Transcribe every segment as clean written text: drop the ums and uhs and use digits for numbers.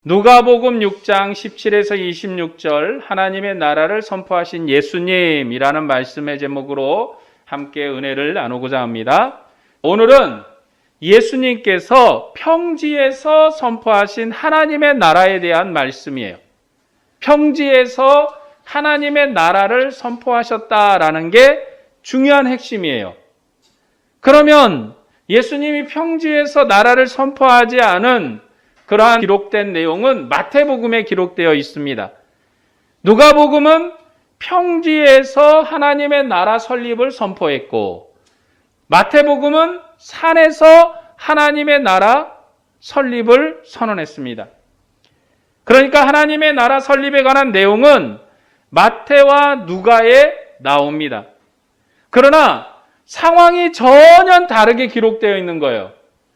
누가복음 6장 17에서 26절 하나님의 나라를 선포하신 예수님이라는 말씀의 제목으로 함께 은혜를 나누고자 합니다. 오늘은 예수님께서 평지에서 선포하신 하나님의 나라에 대한 말씀이에요. 평지에서 하나님의 나라를 선포하셨다라는 게 중요한 핵심이에요. 그러면 예수님이 평지에서 나라를 선포하지 않은 그러한 기록된 내용은 마태복음에 기록되어 있습니다. 누가복음은 평지에서 하나님의 나라 설립을 선포했고, 마태복음은 산에서 하나님의 나라 설립을 선언했습니다. 그러니까 하나님의 나라 설립에 관한 내용은 마태와 누가에 나옵니다. 그러나 상황이 전혀 다르게 기록되어 있는 거예요.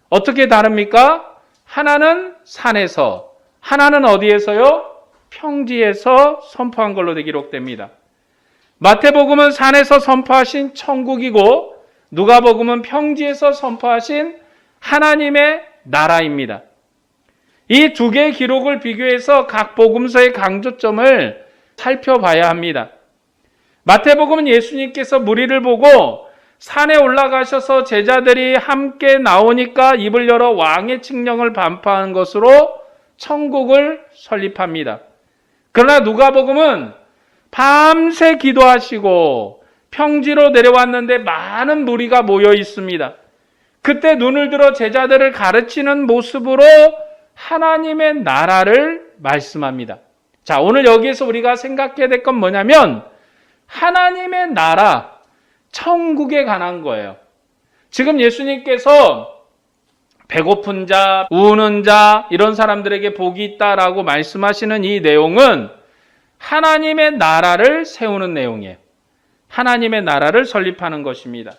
어떻게 다릅니까? 하나는 산에서, 하나는 어디에서요? 평지에서 선포한 걸로 기록됩니다. 마태복음은 산에서 선포하신 천국이고, 누가복음은 평지에서 선포하신 하나님의 나라입니다. 이 두 개의 기록을 비교해서 각 복음서의 강조점을 살펴봐야 합니다. 마태복음은 예수님께서 무리를 보고 산에 올라가셔서 제자들이 함께 나오니까 입을 열어 왕의 칙령을 반포하는 것으로 천국을 설립합니다. 그러나 누가복음은 밤새 기도하시고 평지로 내려왔는데 많은 무리가 모여 있습니다. 그때 눈을 들어 제자들을 가르치는 모습으로 하나님의 나라를 말씀합니다. 자, 오늘 여기에서 우리가 생각해야 될 건 뭐냐면 하나님의 나라, 천국에 관한 거예요. 지금 예수님께서 배고픈 자, 우는 자, 이런 사람들에게 복이 있다라고 말씀하시는 이 내용은 하나님의 나라를 세우는 내용이에요. 하나님의 나라를 설립하는 것입니다.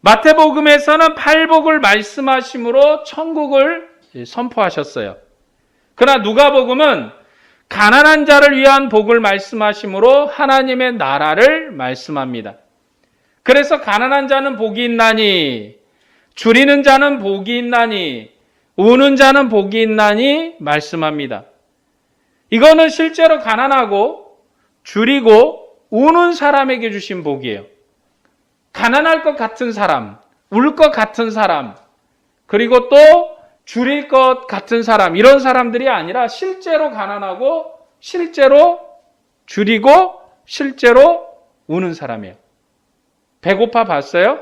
마태복음에서는 팔복을 말씀하심으로 천국을 선포하셨어요. 그러나 누가복음은 가난한 자를 위한 복을 말씀하심으로 하나님의 나라를 말씀합니다. 그래서 가난한 자는 복이 있나니, 줄이는 자는 복이 있나니, 우는 자는 복이 있나니 말씀합니다. 이거는 실제로 가난하고 줄이고 우는 사람에게 주신 복이에요. 가난할 것 같은 사람, 울 것 같은 사람, 그리고 또 줄일 것 같은 사람, 이런 사람들이 아니라 실제로 가난하고 실제로 줄이고 실제로 우는 사람이에요. 배고파 봤어요?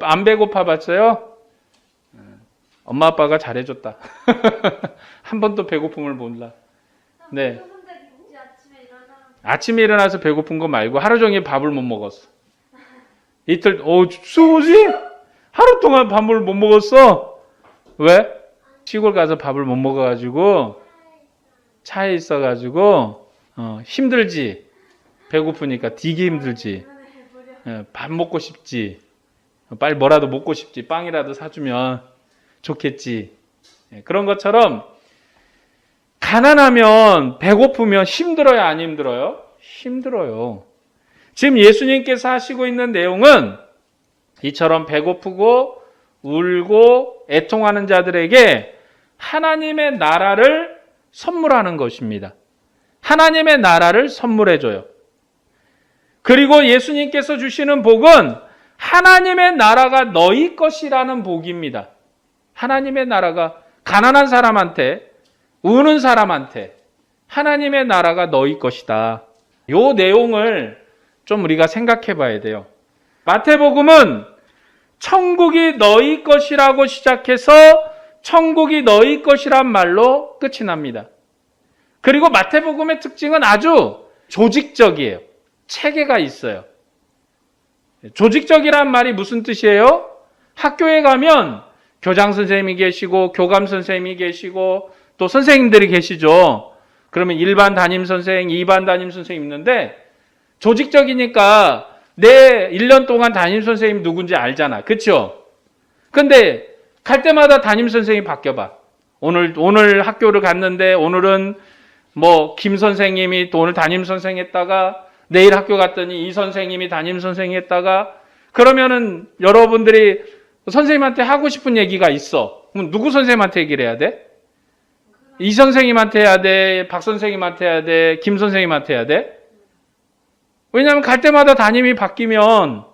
안 배고파 봤어요? 엄마 아빠가 잘해줬다. 한 번도 배고픔을 몰라. 네. 아침에 일어나서 배고픈 거 말고 하루 종일 밥을 못 먹었어. 이틀, 수고지? 하루 동안 밥을 못 먹었어. 왜? 시골 가서 밥을 못 먹어가지고 차에 있어가지고 힘들지. 배고프니까 되게 힘들지. 밥 먹고 싶지. 빨리 뭐라도 먹고 싶지. 빵이라도 사주면 좋겠지. 그런 것처럼 가난하면, 배고프면 힘들어요, 안 힘들어요? 힘들어요. 지금 예수님께서 하시고 있는 내용은 이처럼 배고프고 울고 애통하는 자들에게 하나님의 나라를 선물하는 것입니다. 하나님의 나라를 선물해줘요. 그리고 예수님께서 주시는 복은 하나님의 나라가 너희 것이라는 복입니다. 하나님의 나라가 가난한 사람한테, 우는 사람한테 하나님의 나라가 너희 것이다. 이 내용을 좀 우리가 생각해 봐야 돼요. 마태복음은 천국이 너희 것이라고 시작해서 천국이 너희 것이란 말로 끝이 납니다. 그리고 마태복음의 특징은 아주 조직적이에요. 체계가 있어요. 조직적이란 말이 무슨 뜻이에요? 학교에 가면 교장 선생님이 계시고 교감 선생님이 계시고 또 선생님들이 계시죠. 그러면 1반 담임 선생, 2반 담임 선생님 있는데 조직적이니까 내 1년 동안 담임 선생님 누군지 알잖아. 그렇죠? 근데 갈 때마다 담임 선생님이 바뀌어봐. 오늘 학교를 갔는데 오늘은 김 선생님이 또 오늘 담임 선생 했다가 내일 학교 갔더니 이 선생님이 담임 선생 했다가 그러면은 여러분들이 선생님한테 하고 싶은 얘기가 있어. 그럼 누구 선생님한테 얘기를 해야 돼? 이 선생님한테 해야 돼? 박 선생님한테 해야 돼? 김 선생님한테 해야 돼? 왜냐하면 갈 때마다 담임이 바뀌면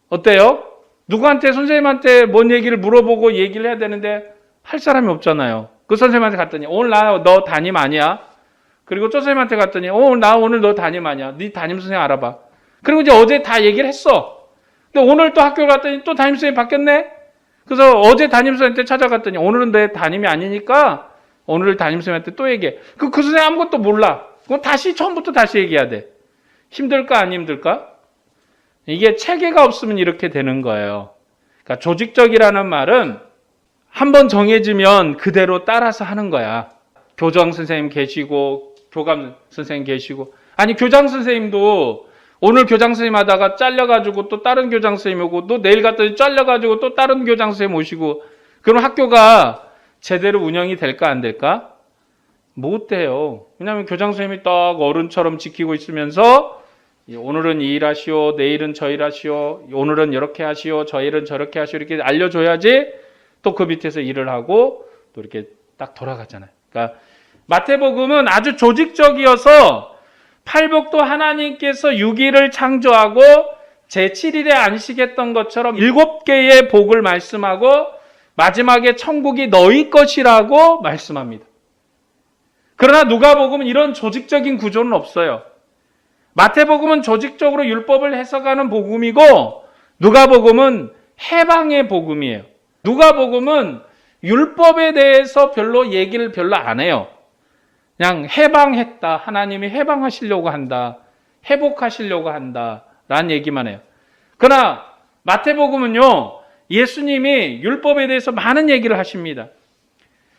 어때요? 누구한테 선생님한테 뭔 얘기를 물어보고 얘기를 해야 되는데 할 사람이 없잖아요. 그 선생님한테 갔더니 오늘 너 담임 아니야? 그리고 저 선생님한테 갔더니 오늘 너 담임 아니야? 네 담임 선생님 알아봐. 그리고 이제 어제 다 얘기를 했어. 근데 오늘 또 학교 갔더니 또 담임 선생님이 바뀌었네? 그래서 어제 담임 선생님한테 찾아갔더니 오늘은 내 담임이 아니니까 오늘 담임 선생님한테 또 얘기해. 그 선생님 아무것도 몰라. 그럼 처음부터 다시 얘기해야 돼. 힘들까 안 힘들까? 이게 체계가 없으면 이렇게 되는 거예요. 그러니까 조직적이라는 말은 한번 정해지면 그대로 따라서 하는 거야. 교장 선생님 계시고 교감 선생님 계시고 아니 교장 선생님도 오늘 교장 선생님 하다가 잘려가지고 또 다른 교장 선생님 오고 또 내일 갔더니 잘려가지고 또 다른 교장 선생님 오시고 그럼 학교가 제대로 운영이 될까 안 될까? 못 돼요. 왜냐하면 교장 선생님이 딱 어른처럼 지키고 있으면서 오늘은 이 일 하시오, 내일은 저 일 하시오, 오늘은 이렇게 하시오, 저일은 저렇게 하시오 이렇게 알려줘야지 또 그 밑에서 일을 하고 또 이렇게 딱 돌아가잖아요. 그러니까 마태복음은 아주 조직적이어서 팔복도 하나님께서 6일을 창조하고 제7일에 안식했던 것처럼 7개의 복을 말씀하고 마지막에 천국이 너희 것이라고 말씀합니다. 그러나 누가복음은 이런 조직적인 구조는 없어요. 마태복음은 조직적으로 율법을 해석하는 복음이고 누가복음은 해방의 복음이에요. 누가복음은 율법에 대해서 얘기를 별로 안 해요. 그냥 해방했다. 하나님이 해방하시려고 한다. 회복하시려고 한다. 라는 얘기만 해요. 그러나 마태복음은요. 예수님이 율법에 대해서 많은 얘기를 하십니다.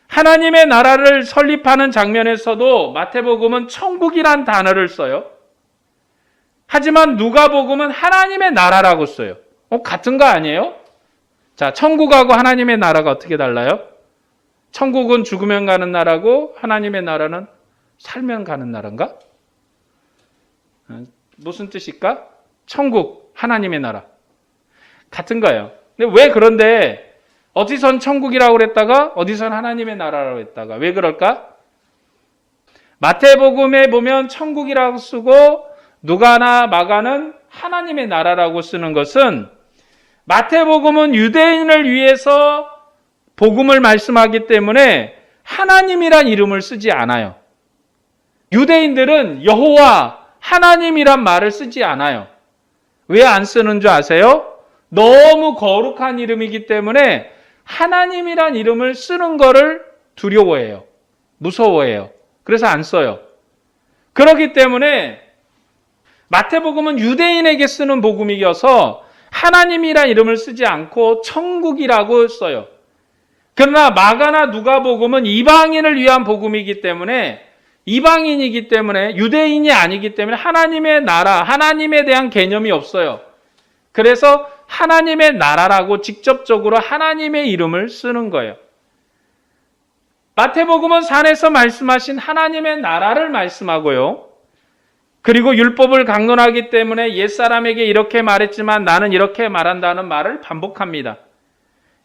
하나님의 나라를 설립하는 장면에서도 마태복음은 천국이란 단어를 써요. 하지만 누가복음은 하나님의 나라라고 써요. 같은 거 아니에요? 자, 천국하고 하나님의 나라가 어떻게 달라요? 천국은 죽으면 가는 나라고 하나님의 나라는 살면 가는 나라인가? 무슨 뜻일까? 천국, 하나님의 나라. 같은 거예요. 근데 왜 그런데 어디선 천국이라고 그랬다가 어디선 하나님의 나라라고 했다가 왜 그럴까? 마태복음에 보면 천국이라고 쓰고 누가나 마가는 하나님의 나라라고 쓰는 것은 마태복음은 유대인을 위해서 복음을 말씀하기 때문에 하나님이란 이름을 쓰지 않아요. 유대인들은 여호와 하나님이란 말을 쓰지 않아요. 왜 안 쓰는 줄 아세요? 너무 거룩한 이름이기 때문에 하나님이란 이름을 쓰는 거를 두려워해요. 무서워해요. 그래서 안 써요. 그렇기 때문에 마태복음은 유대인에게 쓰는 복음이어서 하나님이란 이름을 쓰지 않고 천국이라고 써요. 그러나 마가나 누가복음은 이방인을 위한 복음이기 때문에 이방인이기 때문에 유대인이 아니기 때문에 하나님의 나라, 하나님에 대한 개념이 없어요. 그래서 하나님의 나라라고 직접적으로 하나님의 이름을 쓰는 거예요. 마태복음은 산에서 말씀하신 하나님의 나라를 말씀하고요. 그리고 율법을 강론하기 때문에 옛사람에게 이렇게 말했지만 나는 이렇게 말한다는 말을 반복합니다.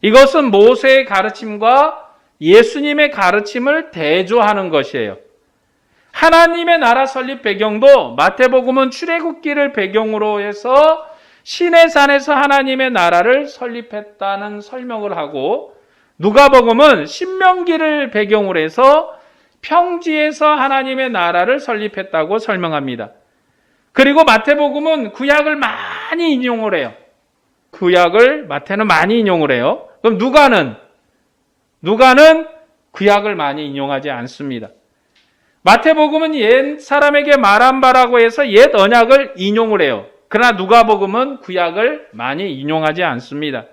이것은 모세의 가르침과 예수님의 가르침을 대조하는 것이에요. 하나님의 나라 설립 배경도 마태복음은 출애굽기를 배경으로 해서 시내산에서 하나님의 나라를 설립했다는 설명을 하고 누가복음은 신명기를 배경으로 해서 평지에서 하나님의 나라를 설립했다고 설명합니다. 그리고 마태복음은 구약을 많이 인용을 해요. 구약을 마태는 많이 인용을 해요. 그럼 누가는 구약을 많이 인용하지 않습니다. 마태복음은 옛 사람에게 말한 바라고 해서 옛 언약을 인용을 해요. 그러나 누가복음은 구약을 많이 인용하지 않습니다.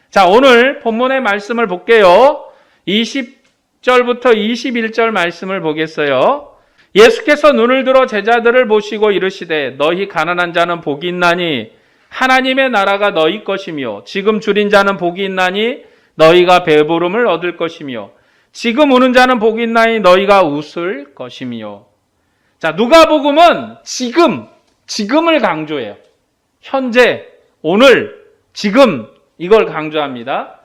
자, 오늘 본문의 말씀을 볼게요. 20절부터 21절 말씀을 보겠어요. 예수께서 눈을 들어 제자들을 보시고 이르시되 너희 가난한 자는 복이 있나니 하나님의 나라가 너희 것이며 지금 줄인 자는 복이 있나니 너희가 배부름을 얻을 것이며 지금 우는 자는 복이 있나니 너희가 웃을 것이며. 자, 누가복음은 지금을 강조해요. 현재, 오늘, 지금 이걸 강조합니다.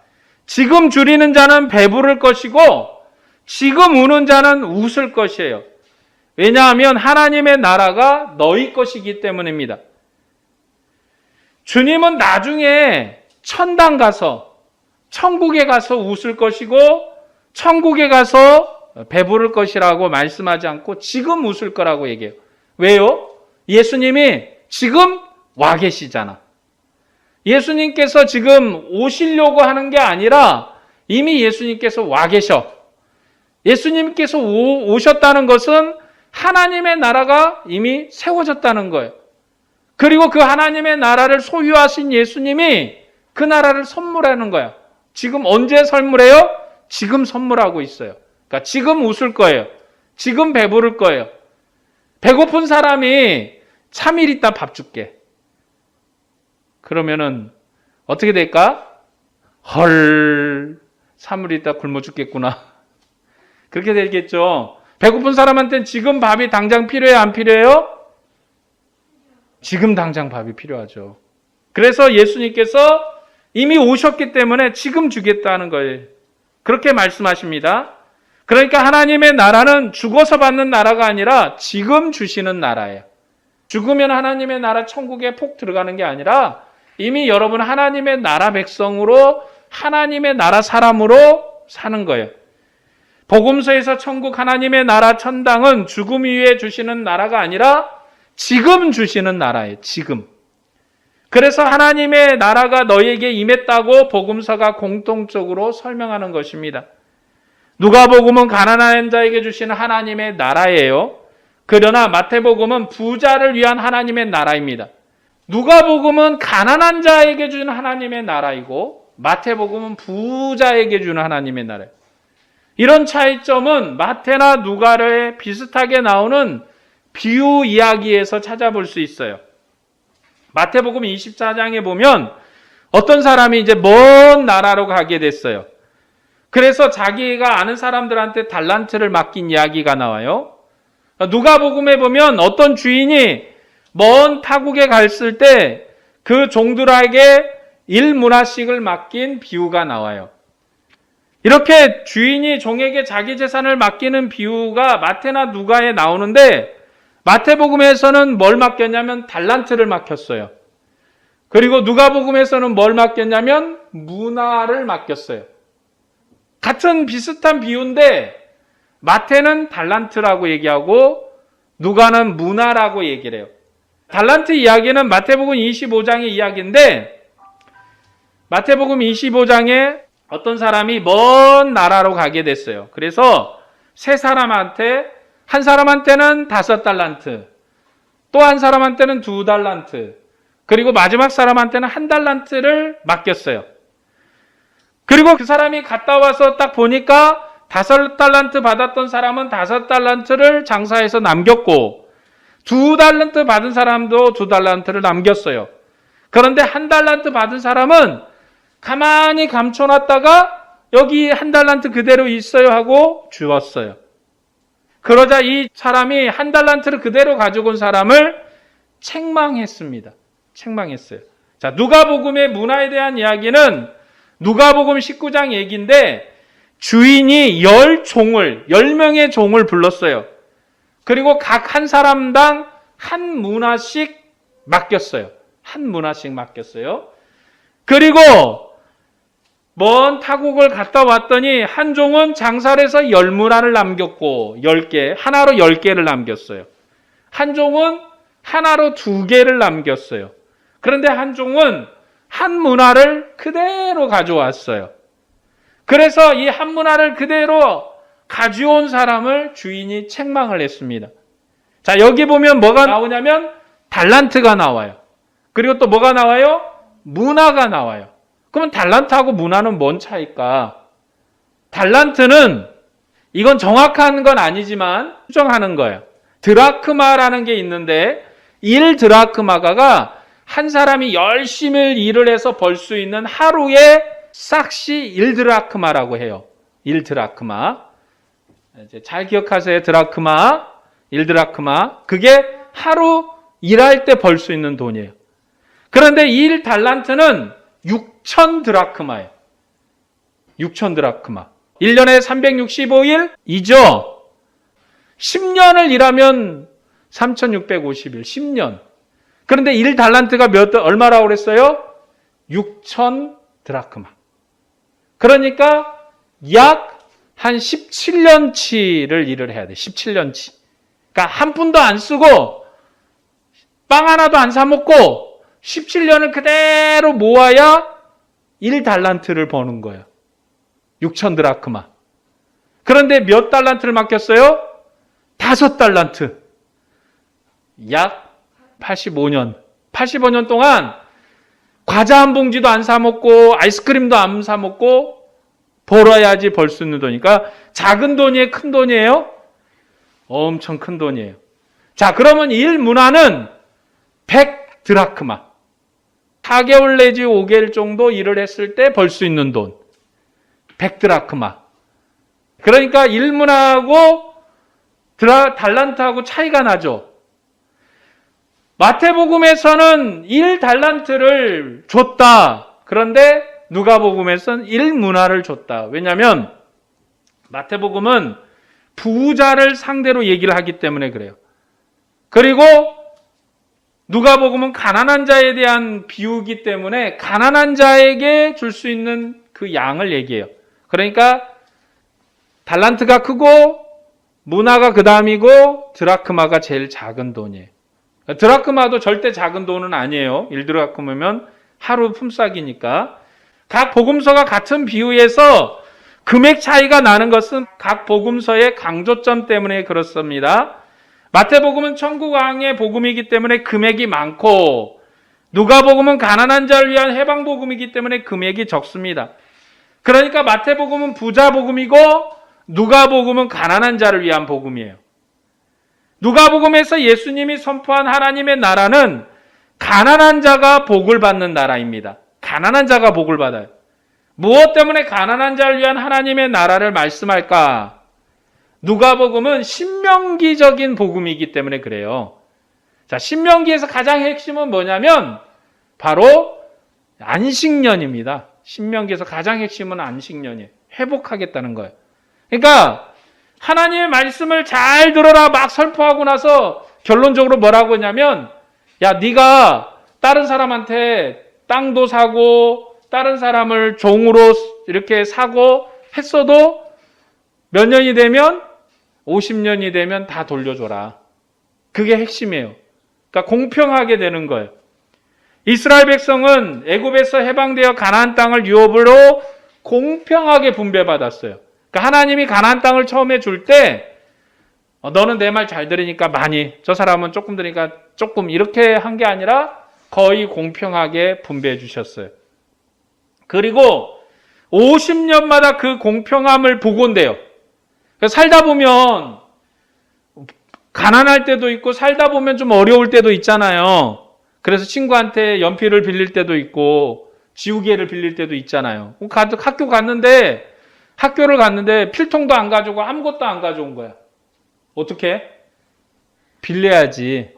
지금 줄이는 자는 배부를 것이고 지금 우는 자는 웃을 것이에요. 왜냐하면 하나님의 나라가 너희 것이기 때문입니다. 주님은 나중에 천당 가서, 천국에 가서 웃을 것이고 천국에 가서 배부를 것이라고 말씀하지 않고 지금 웃을 거라고 얘기해요. 왜요? 예수님이 지금 와 계시잖아. 예수님께서 지금 오시려고 하는 게 아니라 이미 예수님께서 와 계셔. 예수님께서 오셨다는 것은 하나님의 나라가 이미 세워졌다는 거예요. 그리고 그 하나님의 나라를 소유하신 예수님이 그 나라를 선물하는 거야. 지금 언제 선물해요? 지금 선물하고 있어요. 그러니까 지금 웃을 거예요. 지금 배부를 거예요. 배고픈 사람이 3일 있다 밥 줄게. 그러면은 어떻게 될까? 헐, 3일 있다 굶어 죽겠구나. 그렇게 되겠죠. 배고픈 사람한테는 지금 밥이 당장 필요해요? 안 필요해요? 지금 당장 밥이 필요하죠. 그래서 예수님께서 이미 오셨기 때문에 지금 주겠다는 거예요. 그렇게 말씀하십니다. 그러니까 하나님의 나라는 죽어서 받는 나라가 아니라 지금 주시는 나라예요. 죽으면 하나님의 나라 천국에 폭 들어가는 게 아니라 이미 여러분 하나님의 나라 백성으로 하나님의 나라 사람으로 사는 거예요. 복음서에서 천국 하나님의 나라 천당은 죽음 이후에 주시는 나라가 아니라 지금 주시는 나라예요. 지금. 그래서 하나님의 나라가 너희에게 임했다고 복음서가 공통적으로 설명하는 것입니다. 누가복음은 가난한 자에게 주시는 하나님의 나라예요. 그러나 마태복음은 부자를 위한 하나님의 나라입니다. 누가복음은 가난한 자에게 주는 하나님의 나라이고 마태복음은 부자에게 주는 하나님의 나라예요. 이런 차이점은 마태나 누가에 비슷하게 나오는 비유 이야기에서 찾아볼 수 있어요. 마태복음 24장에 보면 어떤 사람이 이제 먼 나라로 가게 됐어요. 그래서 자기가 아는 사람들한테 달란트를 맡긴 이야기가 나와요. 누가복음에 보면 어떤 주인이 먼 타국에 갔을 때 그 종들에게 1문화씩을 맡긴 비유가 나와요. 이렇게 주인이 종에게 자기 재산을 맡기는 비유가 마태나 누가에 나오는데 마태복음에서는 뭘 맡겼냐면 달란트를 맡겼어요. 그리고 누가복음에서는 뭘 맡겼냐면 문화를 맡겼어요. 같은 비슷한 비유인데 마태는 달란트라고 얘기하고 누가는 문화라고 얘기를 해요. 달란트 이야기는 마태복음 25장의 이야기인데 마태복음 25장에 어떤 사람이 먼 나라로 가게 됐어요. 그래서 세 사람한테 한 사람한테는 5달란트, 또 한 사람한테는 2달란트, 그리고 마지막 사람한테는 1달란트를 맡겼어요. 그리고 그 사람이 갔다 와서 딱 보니까 5달란트 받았던 사람은 5달란트를 장사해서 남겼고 2달란트 받은 사람도 2달란트를 남겼어요. 그런데 1달란트 받은 사람은 가만히 감춰놨다가 여기 1달란트 그대로 있어요 하고 주었어요. 그러자 이 사람이 1달란트를 그대로 가지고 온 사람을 책망했습니다. 책망했어요. 자, 누가복음의 문화에 대한 이야기는 누가복음 19장 얘기인데 주인이 10명의 종을 불렀어요. 그리고 각 한 사람당 한 문화씩 맡겼어요. 한 문화씩 맡겼어요. 그리고 먼 타국을 갔다 왔더니 한 종은 장사를 해서 10문화를 남겼고 10개, 하나로 10개를 남겼어요. 한 종은 하나로 2개를 남겼어요. 그런데 한 종은 한 문화를 그대로 가져왔어요. 그래서 이 한 문화를 그대로 가져온 사람을 주인이 책망을 했습니다. 자, 여기 보면 뭐가 나오냐면 달란트가 나와요. 그리고 또 뭐가 나와요? 문화가 나와요. 그러면 달란트하고 문화는 뭔 차이일까? 달란트는 이건 정확한 건 아니지만 추정하는 거예요. 드라크마라는 게 있는데 1드라크마가 한 사람이 열심히 일을 해서 벌 수 있는 하루의 싹시 1드라크마라고 해요. 1드라크마. 이제 잘 기억하세요. 드라크마. 1드라크마. 그게 하루 일할 때 벌 수 있는 돈이에요. 그런데 1달란트는 6,000드라크마예요. 6,000드라크마. 1년에 365일이죠. 10년을 일하면 3650일, 10년. 그런데 1달란트가 얼마라고 그랬어요? 6천 드라크마. 그러니까 약 한 17년치를 일을 해야 돼. 17년치. 그러니까 한 푼도 안 쓰고 빵 하나도 안 사 먹고 17년을 그대로 모아야 1달란트를 버는 거예요. 6천 드라크마. 그런데 몇 달란트를 맡겼어요? 5달란트. 약 85년. 85년 동안 과자 한 봉지도 안 사 먹고 아이스크림도 안 사 먹고 벌어야지 벌 수 있는 돈이니까 작은 돈이에요? 큰 돈이에요? 엄청 큰 돈이에요. 자, 그러면 1문화는 100드라크마. 4개월 내지 5개월 정도 일을 했을 때 벌 수 있는 돈. 100드라크마. 그러니까 1문화하고 달란트하고 차이가 나죠. 마태복음에서는 1달란트를 줬다. 그런데 누가복음에서는 1문화를 줬다. 왜냐하면 마태복음은 부자를 상대로 얘기를 하기 때문에 그래요. 그리고 누가복음은 가난한 자에 대한 비유이기 때문에 가난한 자에게 줄 수 있는 그 양을 얘기해요. 그러니까 달란트가 크고 문화가 그 다음이고 드라크마가 제일 작은 돈이에요. 드라크마도 절대 작은 돈은 아니에요. 1드라크마면 하루 품삯이니까. 각 복음서가 같은 비유에서 금액 차이가 나는 것은 각 복음서의 강조점 때문에 그렇습니다. 마태복음은 천국왕의 복음이기 때문에 금액이 많고 누가복음은 가난한 자를 위한 해방복음이기 때문에 금액이 적습니다. 그러니까 마태복음은 부자 복음이고 누가복음은 가난한 자를 위한 복음이에요. 누가복음에서 예수님이 선포한 하나님의 나라는 가난한 자가 복을 받는 나라입니다. 가난한 자가 복을 받아요. 무엇 때문에 가난한 자를 위한 하나님의 나라를 말씀할까? 누가복음은 신명기적인 복음이기 때문에 그래요. 자, 신명기에서 가장 핵심은 뭐냐면 바로 안식년입니다. 신명기에서 가장 핵심은 안식년이에요. 회복하겠다는 거예요. 그러니까 하나님의 말씀을 잘 들어라 막 선포하고 나서 결론적으로 뭐라고 하냐면 야, 네가 다른 사람한테 땅도 사고 다른 사람을 종으로 이렇게 사고 했어도 몇 년이 되면 50년이 되면 다 돌려줘라. 그게 핵심이에요. 그러니까 공평하게 되는 거예요. 이스라엘 백성은 애굽에서 해방되어 가나안 땅을 유업으로 공평하게 분배받았어요. 그러니까 하나님이 가나안 땅을 처음에 줄 때 너는 내 말 잘 들으니까 많이, 저 사람은 조금 들으니까 조금 이렇게 한 게 아니라 거의 공평하게 분배해 주셨어요. 그리고 50년마다 그 공평함을 복원돼요. 살다 보면 가난할 때도 있고 살다 보면 좀 어려울 때도 있잖아요. 그래서 친구한테 연필을 빌릴 때도 있고 지우개를 빌릴 때도 있잖아요. 학교를 갔는데 필통도 안 가져오고 아무것도 안 가져온 거야. 어떻게? 빌려야지.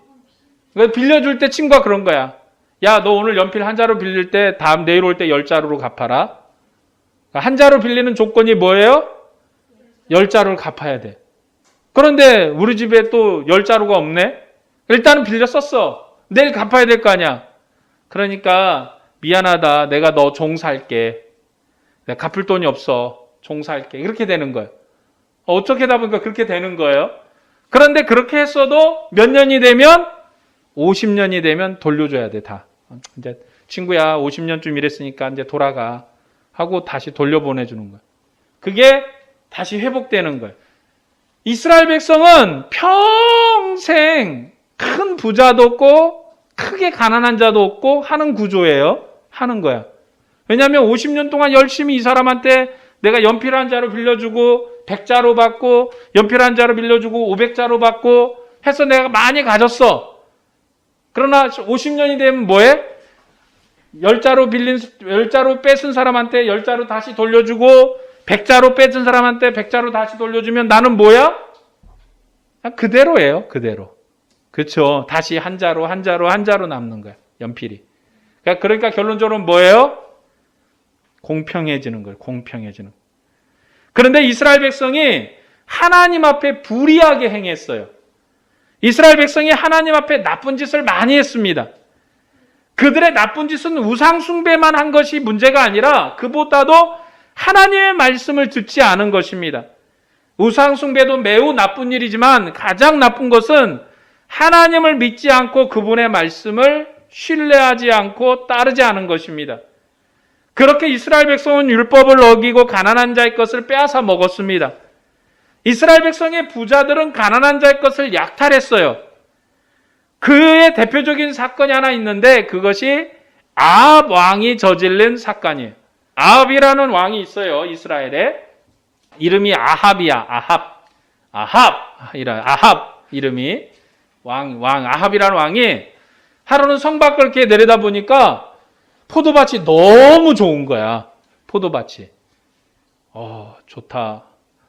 빌려줄 때 친구가 그런 거야. 야, 너 오늘 연필 한 자루 빌릴 때 내일 올 때 10자루로 갚아라. 한 자루 빌리는 조건이 뭐예요? 10자루를 갚아야 돼. 그런데 우리 집에 또 10자루가 없네? 일단은 빌려 썼어. 내일 갚아야 될 거 아니야. 그러니까 미안하다. 내가 너 종 살게. 내가 갚을 돈이 없어. 종 살게. 이렇게 되는 거예요. 어떻게 하다 보니까 그렇게 되는 거예요. 그런데 그렇게 했어도 몇 년이 되면 50년이 되면 돌려줘야 돼, 다. 이제 친구야, 50년쯤 일했으니까 이제 돌아가 하고 다시 돌려보내주는 거예요. 그게 다시 회복되는 거예요. 이스라엘 백성은 평생 큰 부자도 없고 크게 가난한 자도 없고 하는 구조예요. 하는 거야. 왜냐하면 50년 동안 열심히 이 사람한테 내가 연필 한 자루 빌려주고 100자루 받고 연필 한 자루 빌려주고 500자루 받고 해서 내가 많이 가졌어. 그러나 50년이 되면 뭐해? 10자루 뺏은 사람한테 10자루 다시 돌려주고 100자루 뺏은 사람한테 100자루 다시 돌려주면 나는 뭐야? 그대로예요. 그대로. 그렇죠. 다시 한 자루 남는 거야. 연필이. 그러니까 결론적으로 뭐예요? 공평해지는 거예요. 공평해지는. 그런데 이스라엘 백성이 하나님 앞에 불의하게 행했어요. 이스라엘 백성이 하나님 앞에 나쁜 짓을 많이 했습니다. 그들의 나쁜 짓은 우상 숭배만 한 것이 문제가 아니라 그보다도 하나님의 말씀을 듣지 않은 것입니다. 우상 숭배도 매우 나쁜 일이지만 가장 나쁜 것은 하나님을 믿지 않고 그분의 말씀을 신뢰하지 않고 따르지 않은 것입니다. 그렇게 이스라엘 백성은 율법을 어기고 가난한 자의 것을 빼앗아 먹었습니다. 이스라엘 백성의 부자들은 가난한 자의 것을 약탈했어요. 그의 대표적인 사건이 하나 있는데 그것이 아합 왕이 저질른 사건이에요. 아합이라는 왕이 있어요. 이스라엘에. 이름이 아합이야. 아합 이름이 아합이라는 왕이 하루는 성 밖을 이렇게 내려다 보니까 포도밭이 너무 좋은 거야. 포도밭이. 좋다.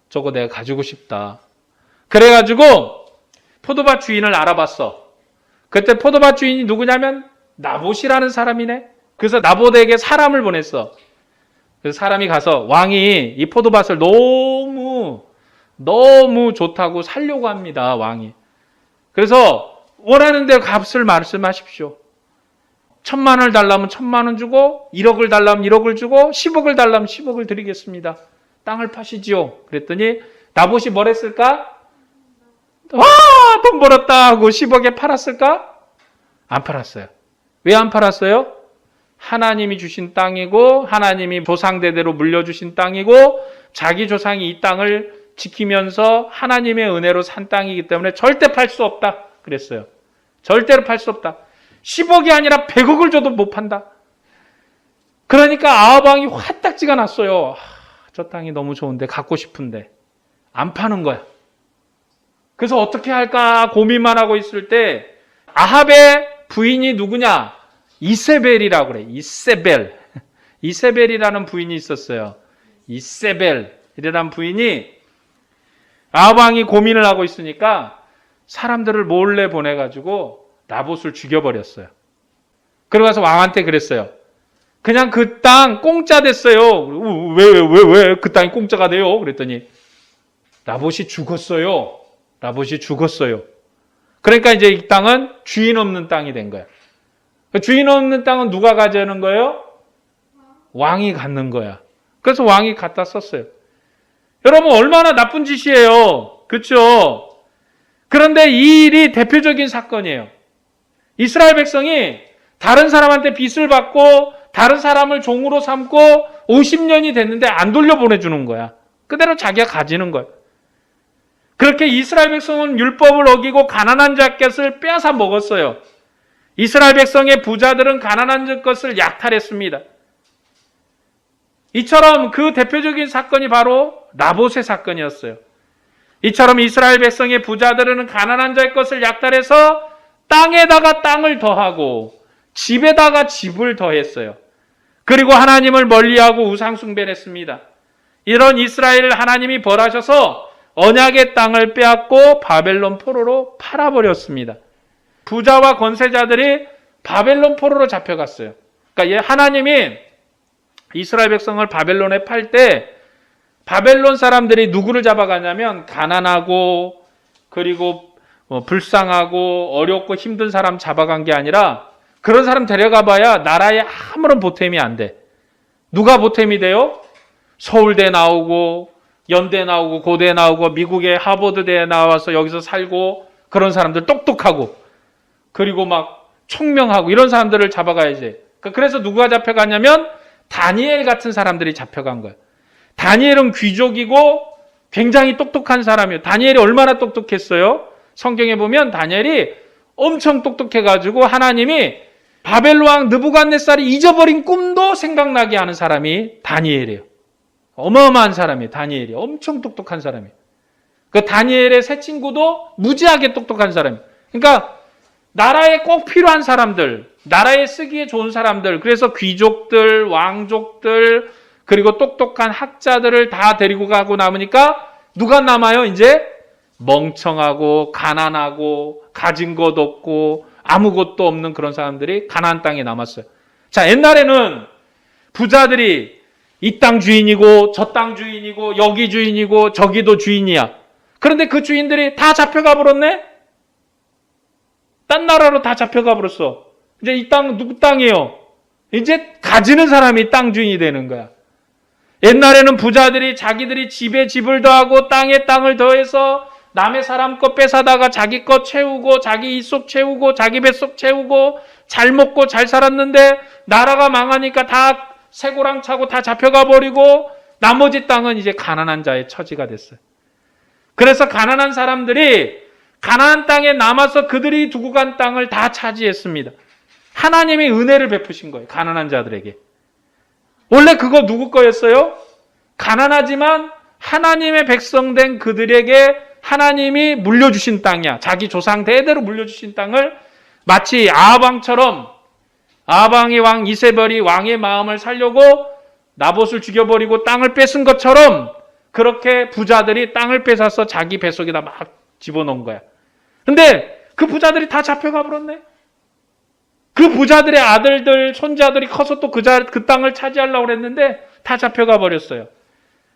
저거 내가 가지고 싶다. 그래가지고 포도밭 주인을 알아봤어. 그때 포도밭 주인이 누구냐면 나봇이라는 사람이네. 그래서 나봇에게 사람을 보냈어. 그래서 사람이 가서 왕이 이 포도밭을 너무 좋다고 살려고 합니다. 왕이. 그래서 원하는 대로 값을 말씀하십시오. 1,000,000원을 달라면 1,000,000원 주고 1억을 달라면 1억을 주고 10억을 달라면 10억을 드리겠습니다. 땅을 파시지요. 그랬더니 나봇이 뭘 했을까? 돈 벌었다 하고 10억에 팔았을까? 안 팔았어요. 왜 안 팔았어요? 하나님이 주신 땅이고 하나님이 조상대대로 물려주신 땅이고 자기 조상이 이 땅을 지키면서 하나님의 은혜로 산 땅이기 때문에 절대 팔 수 없다 그랬어요. 절대로 팔 수 없다. 10억이 아니라 100억을 줘도 못 판다. 그러니까 아합 왕이 화딱지가 났어요. 저 땅이 너무 좋은데 갖고 싶은데 안 파는 거야. 그래서 어떻게 할까 고민만 하고 있을 때 아합의 부인이 누구냐? 이세벨이라고 그래. 이세벨이라는 부인이 있었어요. 이세벨이라는 부인이 아합 왕이 고민을 하고 있으니까 사람들을 몰래 보내가지고 나봇을 죽여버렸어요. 그러고서 왕한테 그랬어요. 그냥 그 땅 공짜 됐어요. 왜 그 땅이 공짜가 돼요? 그랬더니 나봇이 죽었어요. 그러니까 이제 이 땅은 주인 없는 땅이 된 거야. 주인 없는 땅은 누가 가져오는 거예요? 왕이 갖는 거야. 그래서 왕이 갖다 썼어요. 여러분 얼마나 나쁜 짓이에요. 그렇죠? 그런데 이 일이 대표적인 사건이에요. 이스라엘 백성이 다른 사람한테 빚을 받고 다른 사람을 종으로 삼고 50년이 됐는데 안 돌려보내주는 거야. 그대로 자기가 가지는 거야. 그렇게 이스라엘 백성은 율법을 어기고 가난한 자 것을 빼앗아 먹었어요. 이스라엘 백성의 부자들은 가난한 자 것을 약탈했습니다. 이처럼 그 대표적인 사건이 바로 나봇의 사건이었어요. 이처럼 이스라엘 백성의 부자들은 가난한 자의 것을 약탈해서 땅에다가 땅을 더하고 집에다가 집을 더했어요. 그리고 하나님을 멀리하고 우상 숭배를 했습니다. 이런 이스라엘을 하나님이 벌하셔서 언약의 땅을 빼앗고 바벨론 포로로 팔아버렸습니다. 부자와 권세자들이 바벨론 포로로 잡혀갔어요. 그러니까 하나님이 이스라엘 백성을 바벨론에 팔 때 바벨론 사람들이 누구를 잡아가냐면 가난하고 그리고 불쌍하고 어렵고 힘든 사람 잡아간 게 아니라 그런 사람 데려가 봐야 나라에 아무런 보탬이 안 돼. 누가 보탬이 돼요? 서울대 나오고 연대 나오고 고대 나오고 미국의 하버드대에 나와서 여기서 살고 그런 사람들 똑똑하고 그리고 막 총명하고 이런 사람들을 잡아가야지. 그래서 누가 잡혀가냐면 다니엘 같은 사람들이 잡혀간 거예요. 다니엘은 귀족이고 굉장히 똑똑한 사람이에요. 다니엘이 얼마나 똑똑했어요? 성경에 보면 다니엘이 엄청 똑똑해가지고 하나님이 바벨론 왕 느부갓네살이 잊어버린 꿈도 생각나게 하는 사람이 다니엘이에요. 어마어마한 사람이에요. 다니엘이 엄청 똑똑한 사람이에요. 그 다니엘의 세 친구도 무지하게 똑똑한 사람이에요. 그러니까 나라에 꼭 필요한 사람들, 나라에 쓰기에 좋은 사람들, 그래서 귀족들, 왕족들, 그리고 똑똑한 학자들을 다 데리고 가고 남으니까 누가 남아요? 이제 멍청하고 가난하고 가진 것 없고 아무것도 없는 그런 사람들이 가나안 땅에 남았어요. 자, 옛날에는 부자들이 이 땅 주인이고 저 땅 주인이고 여기 주인이고 저기도 주인이야. 그런데 그 주인들이 다 잡혀가 버렸네? 딴 나라로 다 잡혀가 버렸어. 이제 이 땅 누구 땅이에요? 이제 가지는 사람이 땅 주인이 되는 거야. 옛날에는 부자들이 자기들이 집에 집을 더하고 땅에 땅을 더해서 남의 사람 것 뺏어다가 자기 것 채우고 자기 입속 채우고 자기 뱃속 채우고 잘 먹고 잘 살았는데 나라가 망하니까 다 새고랑 차고 다 잡혀가 버리고 나머지 땅은 이제 가난한 자의 처지가 됐어요. 그래서 가난한 사람들이 가나안 땅에 남아서 그들이 두고 간 땅을 다 차지했습니다. 하나님이 은혜를 베푸신 거예요. 가난한 자들에게. 원래 그거 누구 거였어요? 가난하지만 하나님의 백성된 그들에게 하나님이 물려주신 땅이야. 자기 조상 대대로 물려주신 땅을 마치 아합 왕처럼 아합 왕 이세벨이 왕의 마음을 살려고 나봇을 죽여버리고 땅을 뺏은 것처럼 그렇게 부자들이 땅을 뺏어서 자기 뱃속에다 막 집어넣은 거야. 근데 그 부자들이 다 잡혀가 버렸네. 그 부자들의 아들들, 손자들이 커서 또 그 땅을 차지하려고 했는데 다 잡혀가 버렸어요.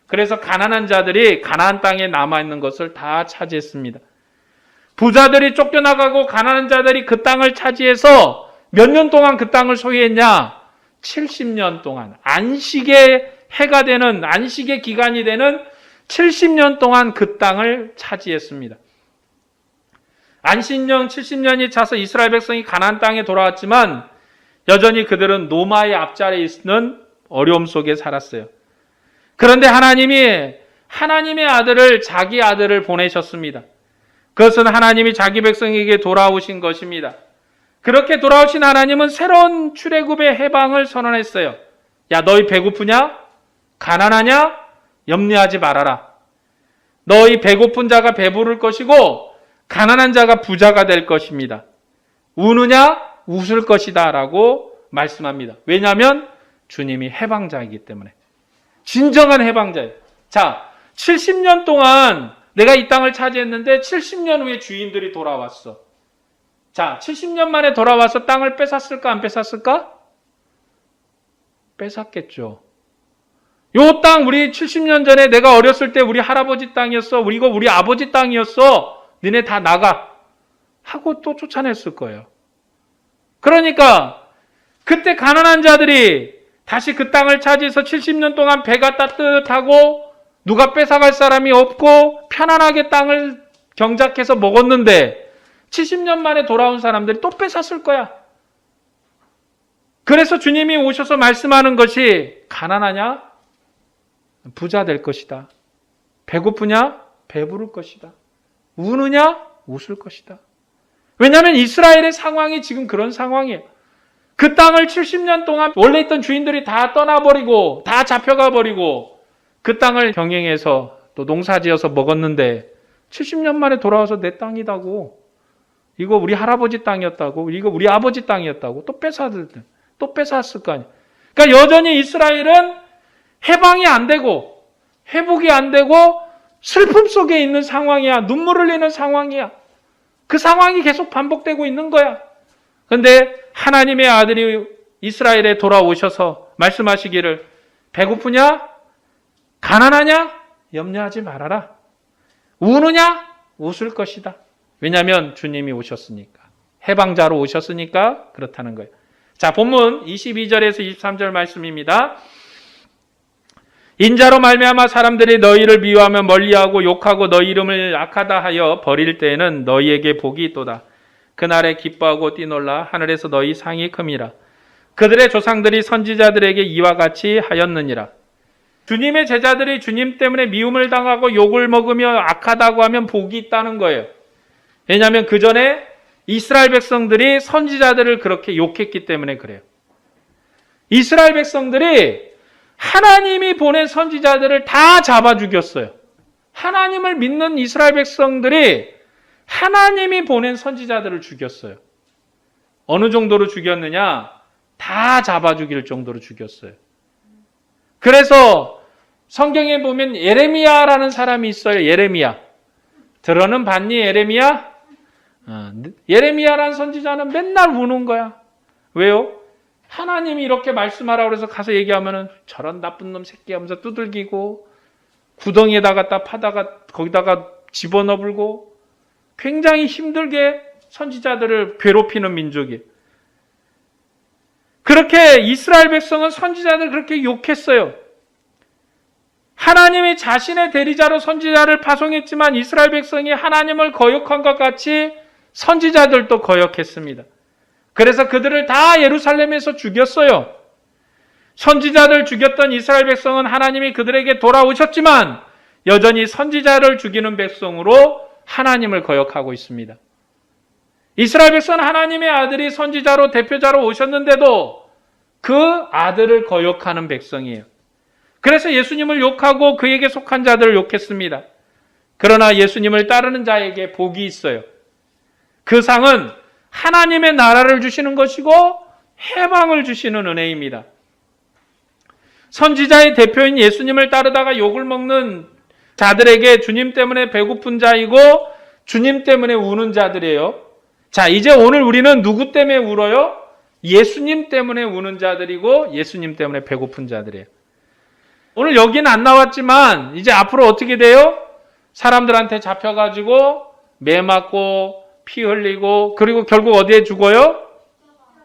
그래서 가난한 자들이 가나안 땅에 남아있는 것을 다 차지했습니다. 부자들이 쫓겨나가고 가난한 자들이 그 땅을 차지해서 몇 년 동안 그 땅을 소유했냐? 70년 동안. 안식의 해가 되는, 안식의 기간이 되는 70년 동안 그 땅을 차지했습니다. 안식년 70년이 차서 이스라엘 백성이 가나안 땅에 돌아왔지만 여전히 그들은 노마의 앞자리에 있는 어려움 속에 살았어요. 그런데 하나님이 하나님의 아들을 자기 아들을 보내셨습니다. 그것은 하나님이 자기 백성에게 돌아오신 것입니다. 그렇게 돌아오신 하나님은 새로운 출애굽의 해방을 선언했어요. 야, 너희 배고프냐? 가난하냐? 염려하지 말아라. 너희 배고픈 자가 배부를 것이고 가난한 자가 부자가 될 것입니다. 우느냐? 웃을 것이다 라고 말씀합니다. 왜냐하면 주님이 해방자이기 때문에. 진정한 해방자예요. 자, 70년 동안 내가 이 땅을 차지했는데 70년 후에 주인들이 돌아왔어. 자, 70년 만에 돌아와서 땅을 뺏었을까 안 뺏었을까? 뺏었겠죠. 요 땅 우리 70년 전에 내가 어렸을 때 우리 할아버지 땅이었어. 이거 우리 아버지 땅이었어. 니네 다 나가. 하고 또 쫓아냈을 거예요. 그러니까 그때 가난한 자들이 다시 그 땅을 차지해서 70년 동안 배가 따뜻하고 누가 뺏어갈 사람이 없고 편안하게 땅을 경작해서 먹었는데 70년 만에 돌아온 사람들이 또 뺏었을 거야. 그래서 주님이 오셔서 말씀하는 것이 가난하냐? 부자 될 것이다. 배고프냐? 배부를 것이다. 우느냐? 웃을 것이다. 왜냐하면 이스라엘의 상황이 지금 그런 상황이에요. 그 땅을 70년 동안 원래 있던 주인들이 다 떠나버리고 다 잡혀가 버리고 그 땅을 병행해서 또 농사지어서 먹었는데 70년 만에 돌아와서 내 땅이다고. 이거 우리 할아버지 땅이었다고. 이거 우리 아버지 땅이었다고. 또 뺏어왔을 거 아니야. 그러니까 여전히 이스라엘은 해방이 안 되고 회복이 안 되고 슬픔 속에 있는 상황이야. 눈물 흘리는 상황이야. 그 상황이 계속 반복되고 있는 거야. 그런데 하나님의 아들이 이스라엘에 돌아오셔서 말씀하시기를 배고프냐? 가난하냐? 염려하지 말아라. 우느냐? 웃을 것이다. 왜냐하면 주님이 오셨으니까. 해방자로 오셨으니까 그렇다는 거예요. 자, 본문 22절에서 23절 말씀입니다. 인자로 말미암아 사람들이 너희를 미워하며 멀리하고 욕하고 너희 이름을 악하다 하여 버릴 때에는 너희에게 복이 있도다. 그날에 기뻐하고 뛰놀라 하늘에서 너희 상이 큼이라. 그들의 조상들이 선지자들에게 이와 같이 하였느니라. 주님의 제자들이 주님 때문에 미움을 당하고 욕을 먹으며 악하다고 하면 복이 있다는 거예요. 왜냐하면 그 전에 이스라엘 백성들이 선지자들을 그렇게 욕했기 때문에 그래요. 이스라엘 백성들이 하나님이 보낸 선지자들을 다 잡아 죽였어요. 하나님을 믿는 이스라엘 백성들이 하나님이 보낸 선지자들을 죽였어요. 어느 정도로 죽였느냐? 다 잡아 죽일 정도로 죽였어요. 그래서 성경에 보면 예레미야라는 사람이 있어요. 예레미야. 들어는 봤니 예레미야? 예레미야라는 선지자는 맨날 우는 거야. 왜요? 하나님이 이렇게 말씀하라고 그래서 가서 얘기하면은 저런 나쁜 놈 새끼 하면서 두들기고 구덩이에다가 갖다 파다가 거기다가 집어넣을고 굉장히 힘들게 선지자들을 괴롭히는 민족이에요. 그렇게 이스라엘 백성은 선지자들 그렇게 욕했어요. 하나님이 자신의 대리자로 선지자를 파송했지만 이스라엘 백성이 하나님을 거역한 것 같이 선지자들도 거역했습니다. 그래서 그들을 다 예루살렘에서 죽였어요. 선지자들 죽였던 이스라엘 백성은 하나님이 그들에게 돌아오셨지만 여전히 선지자를 죽이는 백성으로 하나님을 거역하고 있습니다. 이스라엘 백성은 하나님의 아들이 선지자로 대표자로 오셨는데도 그 아들을 거역하는 백성이에요. 그래서 예수님을 욕하고 그에게 속한 자들을 욕했습니다. 그러나 예수님을 따르는 자에게 복이 있어요. 그 상은 하나님의 나라를 주시는 것이고 해방을 주시는 은혜입니다. 선지자의 대표인 예수님을 따르다가 욕을 먹는 자들에게 주님 때문에 배고픈 자이고 주님 때문에 우는 자들이에요. 자, 이제 오늘 우리는 누구 때문에 울어요? 예수님 때문에 우는 자들이고 예수님 때문에 배고픈 자들이에요. 오늘 여기는 안 나왔지만 이제 앞으로 어떻게 돼요? 사람들한테 잡혀가지고 매 맞고 피 흘리고 그리고 결국 어디에 죽어요?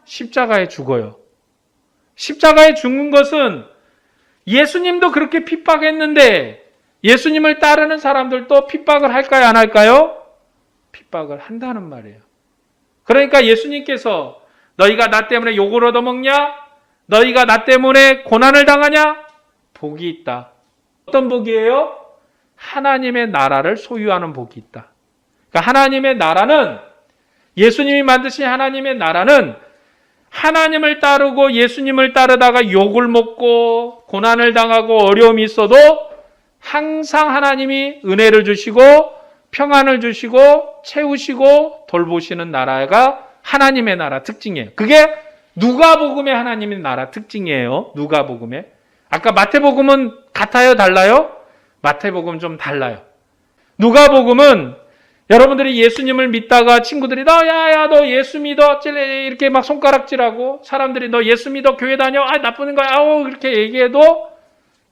십자가에 죽어요. 십자가에 죽는 것은 예수님도 그렇게 핍박했는데 예수님을 따르는 사람들도 핍박을 할까요? 안 할까요? 핍박을 한다는 말이에요. 그러니까 예수님께서 너희가 나 때문에 욕을 얻어먹냐? 너희가 나 때문에 고난을 당하냐? 복이 있다. 어떤 복이에요? 하나님의 나라를 소유하는 복이 있다. 그러니까 하나님의 나라는 예수님이 만드신 하나님의 나라는 하나님을 따르고 예수님을 따르다가 욕을 먹고 고난을 당하고 어려움이 있어도 항상 하나님이 은혜를 주시고 평안을 주시고 채우시고 돌보시는 나라가 하나님의 나라 특징이에요. 그게 누가복음의 하나님의 나라 특징이에요. 누가복음의. 아까 마태복음은 같아요? 달라요? 마태복음은 좀 달라요. 누가복음은 여러분들이 예수님을 믿다가 친구들이 너 예수 믿어 이렇게 막 손가락질하고 사람들이 너 예수 믿어 교회 다녀 나쁜 거야 이렇게 얘기해도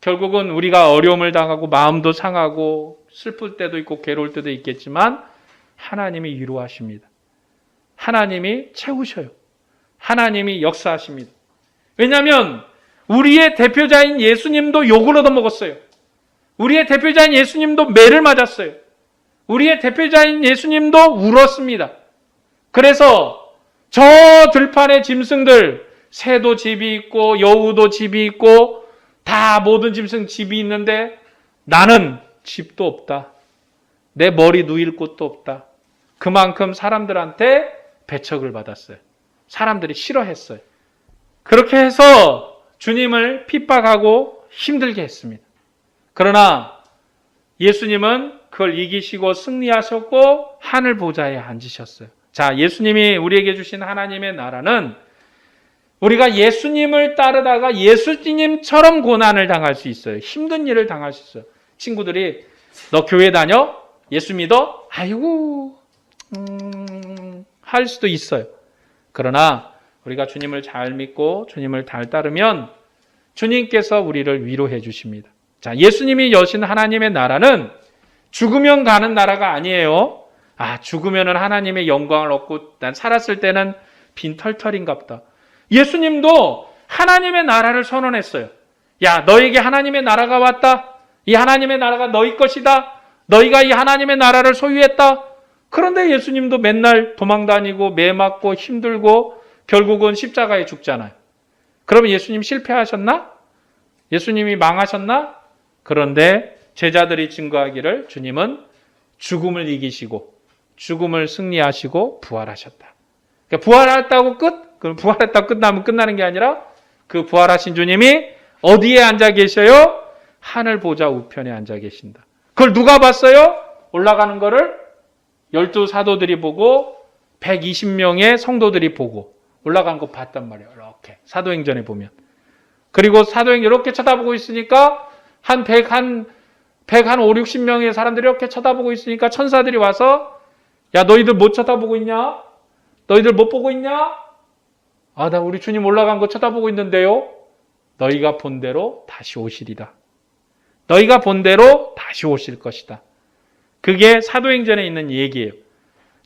결국은 우리가 어려움을 당하고 마음도 상하고 슬플 때도 있고 괴로울 때도 있겠지만 하나님이 위로하십니다. 하나님이 채우셔요. 하나님이 역사하십니다. 왜냐하면 우리의 대표자인 예수님도 욕을 얻어먹었어요. 우리의 대표자인 예수님도 매를 맞았어요. 우리의 대표자인 예수님도 울었습니다. 그래서 저 들판의 짐승들, 새도 집이 있고 여우도 집이 있고 다 모든 짐승 집이 있는데 나는 집도 없다. 내 머리 누일 곳도 없다. 그만큼 사람들한테 배척을 받았어요. 사람들이 싫어했어요. 그렇게 해서 주님을 핍박하고 힘들게 했습니다. 그러나 예수님은 그걸 이기시고 승리하셨고 하늘 보좌에 앉으셨어요. 자, 예수님이 우리에게 주신 하나님의 나라는 우리가 예수님을 따르다가 예수님처럼 고난을 당할 수 있어요. 힘든 일을 당할 수 있어요. 친구들이 너 교회 다녀? 예수 믿어? 아이고 할 수도 있어요. 그러나 우리가 주님을 잘 믿고 주님을 잘 따르면 주님께서 우리를 위로해 주십니다. 자, 예수님이 여신 하나님의 나라는 죽으면 가는 나라가 아니에요. 죽으면은 하나님의 영광을 얻고 난 살았을 때는 빈털털인가 보다. 예수님도 하나님의 나라를 선언했어요. 야, 너에게 하나님의 나라가 왔다. 이 하나님의 나라가 너희 것이다. 너희가 이 하나님의 나라를 소유했다. 그런데 예수님도 맨날 도망다니고 매 맞고 힘들고 결국은 십자가에 죽잖아요. 그러면 예수님 실패하셨나? 예수님이 망하셨나? 그런데 제자들이 증거하기를 주님은 죽음을 이기시고 죽음을 승리하시고 부활하셨다. 그러니까 부활했다고 끝? 그럼 부활했다고 끝나면 끝나는 게 아니라 그 부활하신 주님이 어디에 앉아 계셔요? 하늘 보좌 우편에 앉아 계신다. 그걸 누가 봤어요? 올라가는 거를 12사도들이 보고 120명의 성도들이 보고 올라간 거 봤단 말이에요. 이렇게 사도행전에 보면. 그리고 사도행전 이렇게 쳐다보고 있으니까 한 5, 60명의 사람들이 이렇게 쳐다보고 있으니까 천사들이 와서 야, 너희들 못 쳐다보고 있냐? 너희들 못 보고 있냐? 아, 나 우리 주님 올라간 거 쳐다보고 있는데요. 너희가 본 대로 다시 오시리라. 너희가 본 대로 다시 오실 것이다. 그게 사도행전에 있는 얘기예요.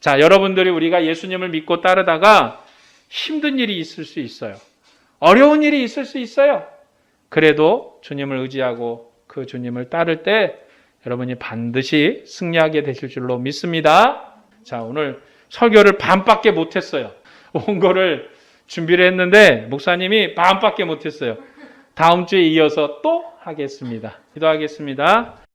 자, 여러분들이 우리가 예수님을 믿고 따르다가 힘든 일이 있을 수 있어요. 어려운 일이 있을 수 있어요. 그래도 주님을 의지하고 그 주님을 따를 때 여러분이 반드시 승리하게 되실 줄로 믿습니다. 자, 오늘 설교를 반밖에 못했어요. 온 거를 준비를 했는데 목사님이 반밖에 못했어요. 다음 주에 이어서 또 하겠습니다. 기도하겠습니다.